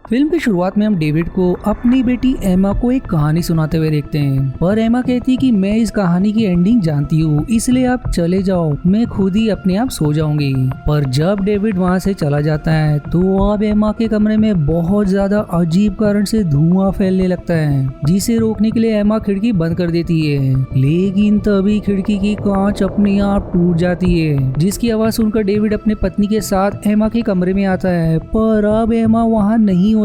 Film की शुरुआत में हम डेविड को अपनी बेटी एमा को एक कहानी सुनाते हुए देखते हैं, पर एमा कहती है कि मैं इस कहानी की एंडिंग जानती हूँ, इसलिए आप चले जाओ, मैं खुद ही अपने आप सो जाऊंगी। पर जब डेविड वहाँ से चला जाता है तो अब एमा के कमरे में बहुत ज्यादा अजीब कारण से धुआं फैलने लगता है, जिसे रोकने के लिए एमा खिड़की बंद कर देती है। लेकिन तभी खिड़की की कांच अपने आप टूट जाती है, जिसकी आवाज सुनकर डेविड अपने पत्नी के साथ एमा के कमरे में आता है। पर अब एमा वहाँ नहीं होती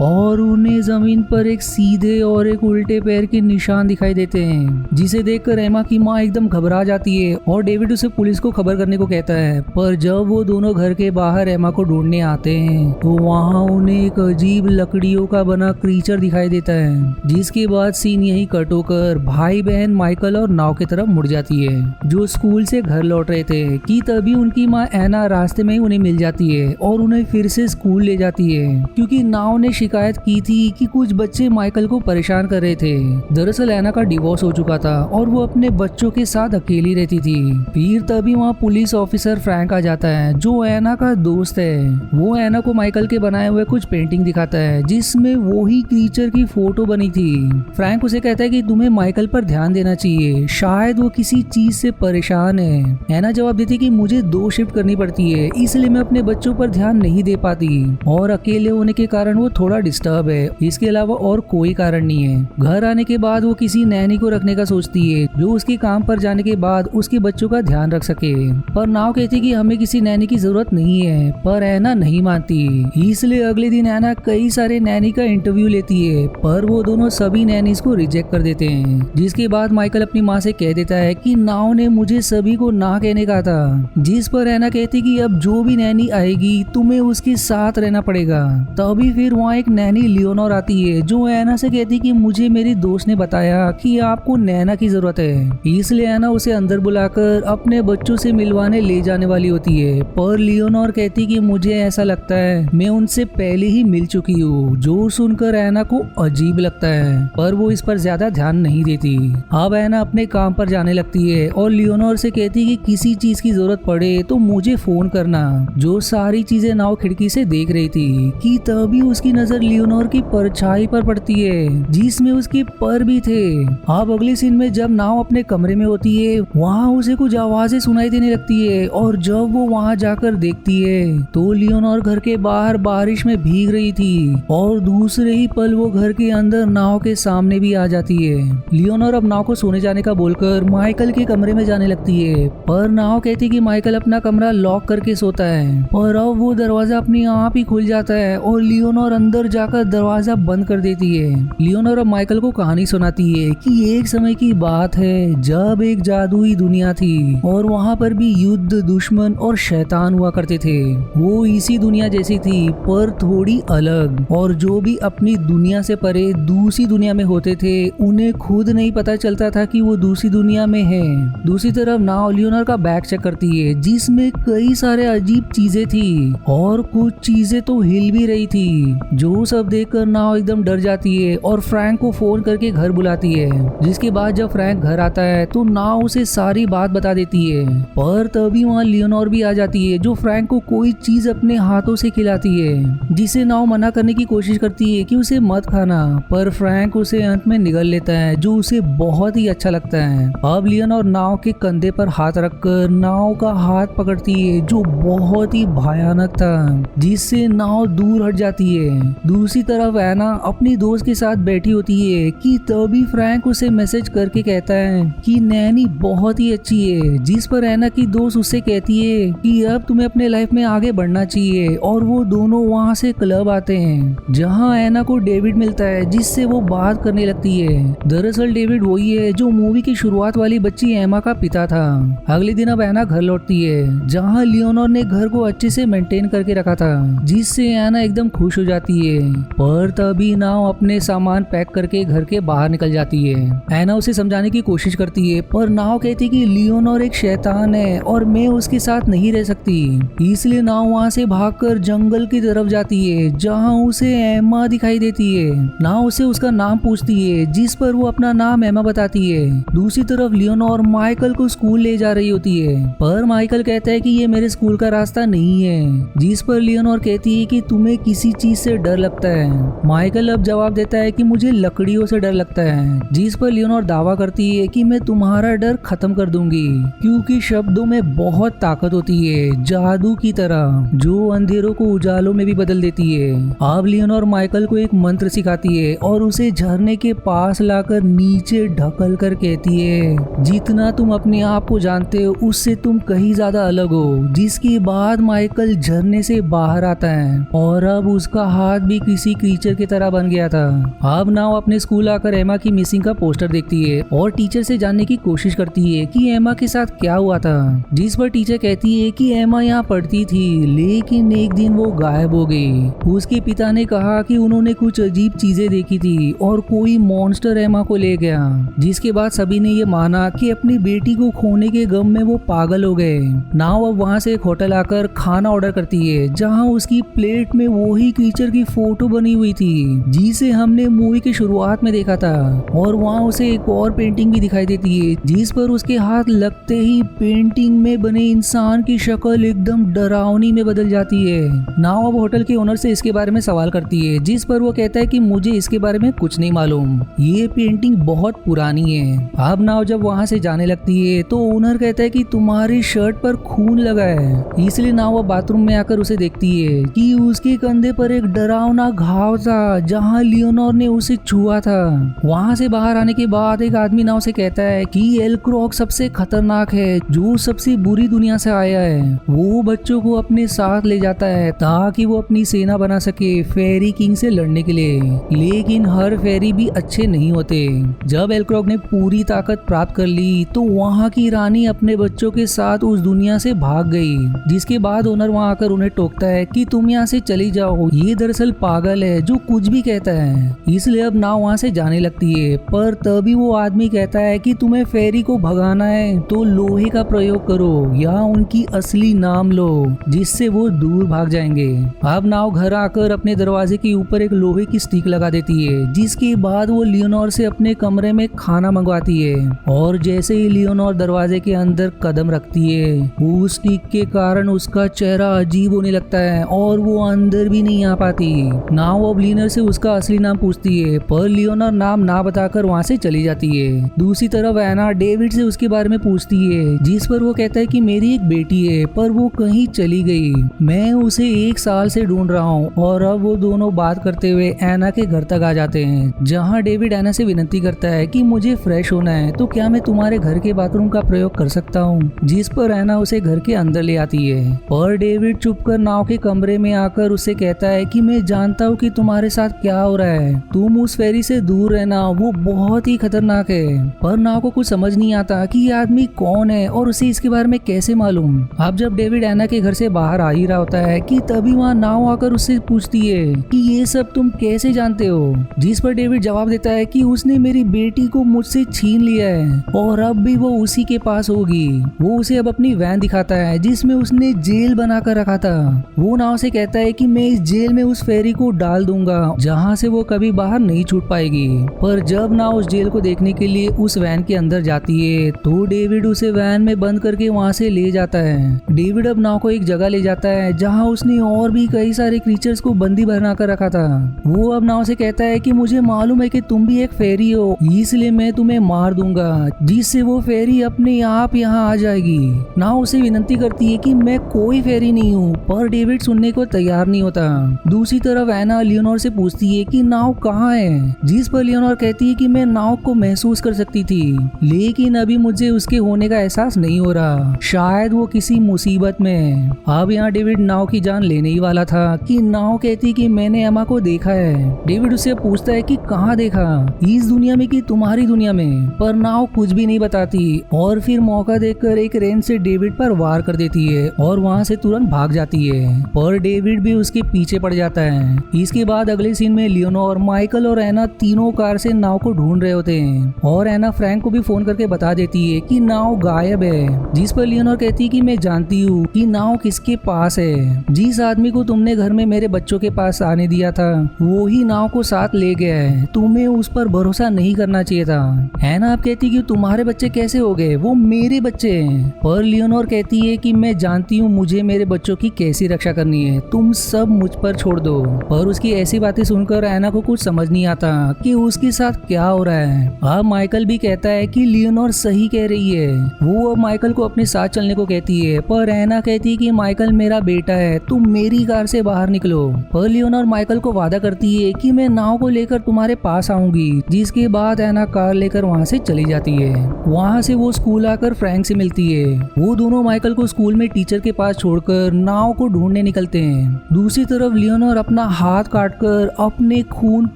और उन्हें जमीन पर एक सीधे और एक उल्टे पैर के निशान दिखाई देते हैं, जिसे देखकर एमा की माँ एकदम घबरा जाती है और डेविड उसे पुलिस को खबर करने को कहता है। पर जब वो दोनों घर के बाहर एमा को ढूंढने आते हैं तो वहाँ उन्हें एक अजीब लकड़ियों का बना क्रीचर दिखाई देता है, जिसके बाद सीन यही कट होकर भाई बहन माइकल और नाव की तरफ मुड़ जाती है, जो स्कूल से घर लौट रहे थे कि तभी उनकी माँ एना रास्ते में ही उन्हें मिल जाती है और उन्हें फिर से स्कूल ले जाती है, क्योंकि नाव ने शिकायत की थी कि कुछ बच्चे माइकल को परेशान कर रहे थे। दरअसल एना का डिवोर्स हो चुका था और वो अपने बच्चों के साथ अकेली रहती थी। फिर तभी वहाँ पुलिस ऑफिसर फ्रैंक आ जाता है, जो एना का दोस्त है। वो एना को माइकल के बनाए हुए कुछ पेंटिंग दिखाता है, जिसमें वही क्रीचर की फोटो बनी थी। फ्रैंक उसे कहता है कि तुम्हें माइकल पर ध्यान देना चाहिए, शायद वो किसी चीज से परेशान है। एना जवाब देती है कि मुझे 2 शिफ्ट करनी पड़ती है, इसलिए मैं अपने बच्चों पर ध्यान नहीं दे पाती और अकेले होने के कारण वो थोड़ा डिस्टर्ब है, इसके अलावा और कोई कारण नहीं है। घर आने के बाद वो किसी नैनी को रखने का सोचती है, जो उसके काम पर जाने के बाद उसके बच्चों का ध्यान रख सके। पर नाव कहती है कि हमें किसी नैनी की जरूरत नहीं है, पर एना नहीं मानती। इसलिए अगले दिन एना कई सारे नैनी का इंटरव्यू लेती है, पर वो दोनों सभी नैनीज को रिजेक्ट कर देते हैं। जिसके बाद माइकल अपनी माँ से कह देता है कि नाव ने मुझे सभी को ना कहने का था, जिस पर एना कहती कि अब जो भी नैनी आएगी तुम्हें उसके साथ रहना पड़ेगा। तभी फिर वहाँ एक नैनी लियोनोर आती है, जो एना से कहती कि मुझे मेरी दोस्त ने बताया कि आपको नैना की जरूरत है, इसलिए एना उसे अंदर बुलाकर अपने बच्चों से मिलवाने ले जाने वाली होती है। पर लियोनोर कहती कि मुझे ऐसा लगता है मैं उनसे पहले ही मिल चुकी हूँ, जो सुनकर एना को अजीब लगता है, पर वो इस पर ज्यादा ध्यान नहीं देती। अब एना अपने काम पर जाने लगती है और लियोनोर से कहती कि किसी चीज की जरूरत पड़े तो मुझे फोन करना, जो सारी चीजें नाव खिड़की से देख रही थी कि तभी उसकी नजर लियोनोर की परछाई पर पड़ती है, जिसमें उसके पर भी थे। अब अगले सीन में जब नाव अपने कमरे में होती है, वहाँ उसे कुछ आवाजें सुनाई देने लगती है और जब वो वहाँ जाकर देखती है तो लियोनोर घर के बाहर बारिश में भीग रही थी और दूसरे ही पल वो घर के अंदर नाव के सामने भी आ जाती है। लियोनोर अब नाव को सोने जाने का बोलकर माइकल के कमरे में जाने लगती है, पर नाव कहती कि माइकल अपना कमरा लॉक करके सोता है। और अब वो दरवाजा अपने आप ही खुल जाता है और लियोनोर अंदर जाकर दरवाजा बंद कर देती है। लियोनोर अब माइकल को कहानी सुनाती है कि एक समय की बात है जब एक जादुई दुनिया थी और वहाँ पर भी युद्ध, दुश्मन और शैतान हुआ करते थे। वो इसी दुनिया जैसी थी पर थोड़ी अलग, और जो भी अपनी दुनिया से परे दूसरी दुनिया में होते थे उन्हें खुद नहीं पता चलता था कि वो दूसरी दुनिया में है। दूसरी तरफ नाव लियोनोर का बैग चेक करती है, जिसमें कई सारे अजीब चीजें थी और कुछ चीजें तो हिल भी रही थी, जो सब देखकर नाव एकदम डर जाती है और फ्रैंक को फोन करके घर बुलाती है। जिसके बाद जब फ्रैंक घर आता है तो नाव उसे सारी बात बता देती है, पर तभी वहाँ लियोनोर भी आ जाती है, जो फ्रैंक को कोई चीज अपने हाथों से खिलाती है, जिसे नाव मना करने की कोशिश करती है कि उसे मत खाना, पर फ्रैंक उसे अंत में निगल लेता है, जो उसे बहुत ही अच्छा लगता है। अब लियोनोर नाव के कंधे पर हाथ रखकर नाव का हाथ पकड़ती है, जो बहुत ही भयानक था, जिससे नाव दूर हट जाती है। दूसरी तरफ एना अपनी दोस्त के साथ बैठी होती है कि तभी फ्रैंक उसे मैसेज करके कहता है कि नैनी बहुत ही अच्छी है, जिस पर एना की दोस्त उससे कहती है कि अब तुम्हें अपने लाइफ में आगे बढ़ना चाहिए, और वो दोनों वहाँ से क्लब आते हैं जहाँ एना को डेविड मिलता है, जिससे वो बात करने लगती है। दरअसल डेविड वही है जो मूवी की शुरुआत वाली बच्ची एमा का पिता था। अगले दिन अब एना घर लौटती है, जहाँ लियोनोर ने घर को अच्छे से मेंटेन करके रखा था, जिससे एना एकदम खुश हो जाती है। पर तभी नाव अपने सामान पैक करके घर के बाहर निकल जाती है। एना उसे समझाने की कोशिश करती है, पर नाव कहती कि लियोनोर एक शैतान है और मैं उसके साथ नहीं रह सकती, इसलिए नाव वहाँ से भागकर जंगल की तरफ जाती है, जहाँ उसे एमा दिखाई देती है। नाव उसे उसका नाम पूछती है, जिस पर वो अपना नाम एमा बताती है। दूसरी तरफ लियोनोर माइकल को स्कूल ले जा रही होती है, पर माइकल कहता है कि ये मेरे स्कूल का रास्ता नहीं है, जिस पर लियोनोर कहती है कि तुम्हें किसी किसी चीज से डर लगता है। माइकल अब जवाब देता है कि मुझे लकड़ियों से डर लगता है, जिस पर लियोनोर दावा करती है कि मैं तुम्हारा डर खत्म कर दूंगी, क्योंकि शब्दों में बहुत ताकत होती है, जादू की तरह, जो अंधेरों को उजालों में भी बदल देती है। अब लियोनोर माइकल को एक मंत्र सिखाती है और उसे झरने के पास लाकर नीचे ढकल कर कहती है, जितना तुम अपने आप को जानते हो उससे तुम कहीं ज्यादा अलग हो। जिसके बाद माइकल झरने से बाहर आता है और अब उसका हाथ भी किसी क्रीचर की तरह बन गया था। अब नाव अपने स्कूल आकर एमा की मिसिंग का पोस्टर देखती है और टीचर से जानने की कोशिश करती है कि एमा के साथ क्या हुआ था, जिस पर टीचर कहती है कि एमा यहाँ पढ़ती थी, लेकिन एक दिन वो गायब हो गई। उसके पिता ने कहा कि उन्होंने कुछ अजीब चीजें देखी थी और कोई मॉन्स्टर एमा को ले गया, जिसके बाद सभी ने ये माना कि अपनी बेटी को खोने के गम में वो पागल हो गए। नाव अब वहाँ से एक होटल आकर खाना ऑर्डर करती है, जहाँ उसकी प्लेट में वही क्रीचर की फोटो बनी हुई थी जिसे हमने मूवी की शुरुआत में देखा था, और वहाँ उसे एक और पेंटिंग भी दिखाई देती है जिस पर उसके हाथ लगते ही पेंटिंग में बने इंसान की शक्ल एकदम डरावनी में बदल जाती है। नाव अब होटल के ओनर से इसके बारे में सवाल करती है, जिस पर वो कहता है कि मुझे इसके बारे में कुछ नहीं मालूम, ये पेंटिंग बहुत पुरानी है। अब नाव जब वहाँ से जाने लगती है तो ओनर कहता है कि तुम्हारी शर्ट पर खून लगा है, इसलिए नाव अब बाथरूम में आकर उसे देखती है कि उसके कंधे पर एक डरावना घाव था जहाँ लियोनोर ने उसे छुआ था। वहाँ से बाहर आने के बाद एक आदमी नाव से कहता है कि एल्क्रोक सबसे खतरनाक है, जो सबसे बुरी दुनिया से आया है। वो बच्चों को अपने साथ ले जाता है ताकि वो अपनी सेना बना सके फेरी किंग से लड़ने के लिए, लेकिन हर फेरी भी अच्छे नहीं होते। जब एल्क्रोक ने पूरी ताकत प्राप्त कर ली तो वहाँ की रानी अपने बच्चों के साथ उस दुनिया से भाग गई, जिसके बाद ओनर वहाँ आकर उन्हें टोकता है कि तुम यहाँ से चली जाओ, ये दरअसल पागल है जो कुछ भी कहता है। इसलिए अब नाव वहाँ से जाने लगती है, पर तभी वो आदमी कहता है कि तुम्हें फेरी को भगाना है तो लोहे का प्रयोग करो या उनकी असली नाम लो, जिससे वो दूर भाग जाएंगे। अब नाव घर आकर अपने दरवाजे के ऊपर एक लोहे की स्टिक लगा देती है, जिसके बाद वो लियोनोर से अपने कमरे में खाना मंगवाती है, और जैसे ही लियोनोर दरवाजे के अंदर कदम रखती है उस स्टिक के कारण उसका चेहरा अजीब होने लगता है और वो अंदर भी नहीं आ पाती। नाव अब लियोनोर से उसका असली नाम पूछती है, पर लियोनोर नाम ना बताकर वहाँ से चली जाती है। दूसरी तरफ एना डेविड से उसके बारे में पूछती है, जिस पर वो कहता है कि मेरी एक बेटी है पर वो कहीं चली गई, मैं उसे 1 साल से ढूंढ रहा हूँ। और अब वो दोनों बात करते हुए एना के घर तक आ जाते हैं, जहाँ डेविड एना से विनती करता है कि मुझे फ्रेश होना है तो क्या मैं तुम्हारे घर के बाथरूम का प्रयोग कर सकता हूँ, जिस पर एना उसे घर के अंदर ले आती है। और डेविड चुपकर नाव के कमरे में आकर उससे कहता है कि मैं जानता हूँ कि तुम्हारे साथ क्या हो रहा है, तुम उस फेरी से दूर रहना, वो बहुत ही खतरनाक है। पर नाव को कुछ समझ नहीं आता कि ये आदमी कौन है और उसे इसके बारे में कैसे मालूम। अब जब डेविड एना के घर से बाहर आ ही रहा होता है कि तभी वहाँ नाव आकर उससे पूछती है कि ये सब तुम कैसे जानते हो, जिस पर डेविड जवाब देता है कि उसने मेरी बेटी को मुझसे छीन लिया है और अब भी वो उसी के पास होगी। वो उसे अब अपनी वैन दिखाता है जिसमें उसने जेल बनाकर रखा था। वो नाव से कहता है कि मैं इस जेल में उस फेरी को डाल दूंगा जहाँ से वो कभी बाहर नहीं छूट पाएगी। पर जब नाव उस जेल को देखने के लिए उस वैन के अंदर जाती है तो डेविड उसे वैन में बंद करके वहाँ से ले जाता है। डेविड अब नाव को एक जगह ले जाता है जहाँ उसने और भी कई सारे क्रीचर्स को बंदी बना कर रखा था। वो अब नाव से कहता है कि मुझे मालूम है कि तुम भी एक फेरी हो, इसलिए मैं तुम्हें मार दूंगा, जिससे वो फेरी अपने आप यहाँ आ जाएगी। नाव उसे विनती करती है कि मैं कोई फेरी नहीं हूँ, पर डेविड सुनने को तैयार नहीं होता। दूसरी तरफ एना लियोनोर से पूछती है कि नाव कहाँ है, जिस पर लियोनोर कहती है कि मैं नाव को महसूस कर सकती थी, लेकिन अभी मुझे उसके होने का एहसास नहीं हो रहा, शायद वो किसी मुसीबत में है। अब यहाँ डेविड नाव की जान लेने ही वाला था कि नाव कहती कि मैंने एमा को देखा है। डेविड उससे पूछता है कि कहाँ देखा, इस दुनिया में कि तुम्हारी दुनिया में, पर नाव कुछ भी नहीं बताती और फिर मौका देखकर एक रेंज से डेविड पर वार कर देती है और वहाँ से तुरंत भाग जाती है, पर डेविड भी उसके पीछे पड़ जाता है। इसके बाद अगले सीन में लियोनोर, माइकल और एना तीनों कार से नाव को ढूंढ रहे होते हैं और एना फ्रैंक को भी फोन करके बता देती है कि नाव गायब है, जिस पर लियोनोर कहती है कि मैं जानती हूँ कि नाव किसके पास है, जिस आदमी को तुमने घर में मेरे बच्चों के पास आने दिया था वो ही नाव को साथ ले गया है, तुम्हें उस पर भरोसा नहीं करना चाहिए था। एना आप कहती कि तुम्हारे बच्चे कैसे हो गए, वो मेरे बच्चे हैं, पर लियोनोर कहती है कि मैं जानती हूँ मुझे मेरे बच्चों की कैसी रक्षा करनी है, तुम सब मुझ पर छोड़ दो। पर उसकी ऐसी बातें सुनकर एना को कुछ समझ नहीं आता कि उसके साथ क्या हो रहा है। अब माइकल भी कहता है कि लियोनोर सही कह रही है। वो अब माइकल को अपने साथ चलने को कहती है, पर एना कहती है कि माइकल मेरा बेटा है, तुम मेरी कार से बाहर निकलो। पर लियोनोर माइकल को वादा करती है कि मैं नाव को लेकर तुम्हारे पास आऊंगी, जिसके बाद एना कार लेकर वहाँ से चली जाती है। वहाँ से वो स्कूल आकर फ्रैंक से मिलती है। वो दोनों माइकल को स्कूल में टीचर के पास छोड़कर नाव को ढूंढने निकलते हैं। दूसरी तरफ लियोनोर अपना हाथ काटकर अपने खून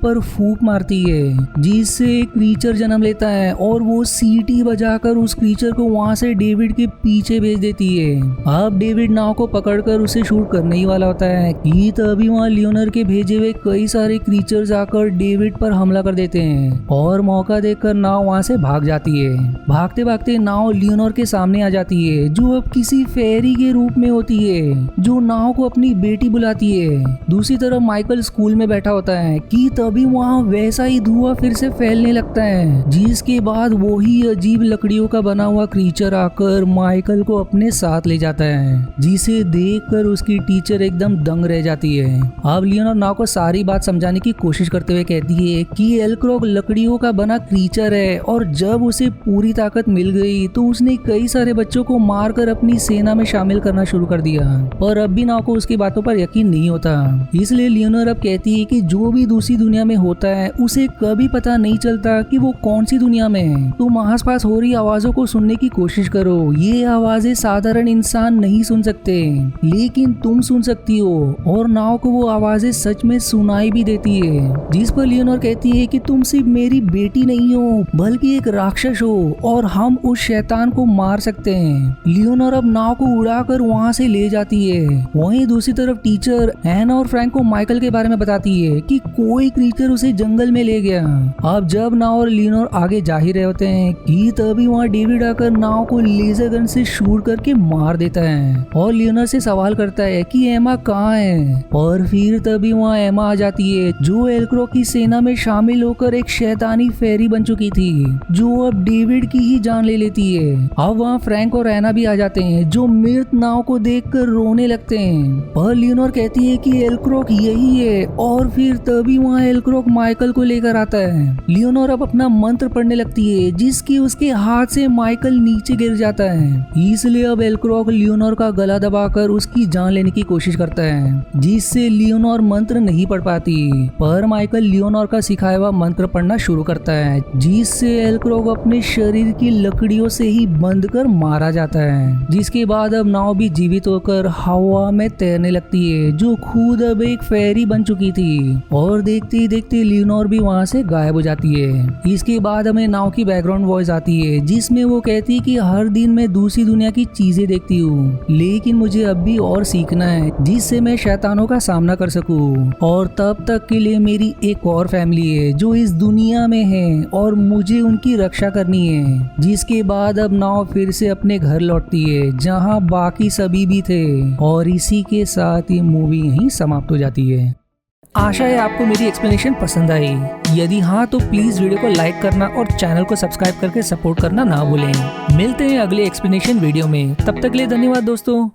पर फूंक मारती है, जिससे क्रीचर जन्म लेता है और वो सीटी बजाकर उस क्रीचर को वहाँ से डेविड के पीछे भेज देती है। अब डेविड नाव को पकड़कर उसे शूट करने ही वाला होता है कि तभी वहाँ लियोनोर के भेजे हुए कई सारे क्रीचर्स आकर डेविड पर हमला कर देते हैं और मौका देखकर नाव वहाँ से भाग जाती है। भागते भागते नाव लियोनोर के सामने आ जाती है, जो अब किसी फेरी के रूप में होती है, जो नाव को अपनी बेटी बुलाती है। दूसरी तरफ माइकल स्कूल में बैठा होता है कि तभी वहाँ वैसा ही धुआं फिर से फैलने लगता है, जिसके बाद वही अजीब लकड़ियों का बना हुआ क्रीचर आकर माइकल को अपने साथ ले जाता है, जिसे देखकर उसकी टीचर एकदम दंग रह जाती है। अब लियोनोर नाव को सारी बात समझाने की कोशिश करते हुए कहती है कि एल्क्रोक लकड़ियों का बना क्रीचर है और जब उसे पूरी ताकत मिल गई तो उसने कई सारे बच्चों को मारकर अपनी सेना में शामिल करना शुरू कर दिया। पर अब भी नाव को उसकी बातों पर यकीन नहीं होता, इसलिए लियोनोर अब कहती है कि जो भी दूसरी दुनिया में होता है उसे कभी पता नहीं चलता कि वो कौन सी दुनिया में है। तुम आसपास हो रही आवाजों को सुनने की कोशिश करो, ये आवाजें साधारण इंसान नहीं सुन सकते, लेकिन तुम सुन सकती हो। और नाव को वो आवाजें सच में सुनाई भी देती है, जिस पर लियोनोर कहती है कि तुम सिर्फ मेरी बेटी नहीं हो बल्कि एक राक्षस हो और हम उस शैतान को मार सकते हैं। लियोनोर अब नाव को उड़ाकर वहाँ से ले जाती है। वहीं दूसरी तरफ टीचर एना और फ्रैंक को माइकल के बारे में बताती है कि कोई क्रीचर उसे जंगल में ले गया। अब जब नाव और लियोनोर आगे जा ही रहे होते हैं कि तभी वहाँ डेविड आकर नाव को लेजर गन से शूट करके मार देता है और लियोनोर से सवाल करता है कि एमा कहाँ है। और फिर तभी वहाँ एमा आ जाती है, जो एल्क्रोक की सेना में शामिल होकर एक शैतानी फेरी बन चुकी थी, जो अब डेविड की ही जान ले लेती है। अब वहाँ फ्रैंक और एना भी आ जाते हैं, जो मृत नाव को देखकर रोने लगते हैं। और लियोनोर कहती है कि एल्क्रोक यही है और फिर तभी वहाँ एल्क्रोक माइकल को लेकर आता है। लियोनोर अब अपना मंत्र पढ़ने लगती है, जिसकी उसके हाथ से माइकल नीचे गिर जाता है। इसलिए अब एल्क्रोक लियोनोर का गला दबाकर उसकी जान लेने की कोशिश करता है, जिससे लियोनोर मंत्र नहीं पढ़ पाती। पर माइकल लियोनोर का सिखाया हुआ मंत्र पढ़ना शुरू करता है, जिससे एल्क्रोक अपने शरीर की लकड़ियों से ही बंद कर मारा जाता है। जिसके बाद अब नाव भी जीवित होकर हवा में तैरने लगती है, जो खुद अब एक फेरी बन चुकी थी। और देखते ही देखते लियोनोर भी वहाँ से गायब हो जाती है। इसके बाद हमें नाव की बैकग्राउंड वॉइस आती है, जिसमें वो कहती है कि हर दिन मैं दूसरी दुनिया की चीजें देखती हूँ, लेकिन मुझे अब भी और सीखना है, जिससे मैं शैतानों का सामना कर सकूं। और तब तक के लिए मेरी एक और फैमिली है जो इस दुनिया में है और मुझे उनकी रक्षा करनी है। जिसके बाद अब नाव फिर से अपने घर लौटती है, जहाँ बाकी सभी भी थे। और इसी के साथ ये मूवी यहीं समाप्त हो जाती है। आशा है आपको मेरी एक्सप्लेनेशन पसंद आई। यदि हाँ तो प्लीज वीडियो को लाइक करना और चैनल को सब्सक्राइब करके सपोर्ट करना ना भूलें। मिलते हैं अगले एक्सप्लेनेशन वीडियो में, तब तक के लिए धन्यवाद दोस्तों।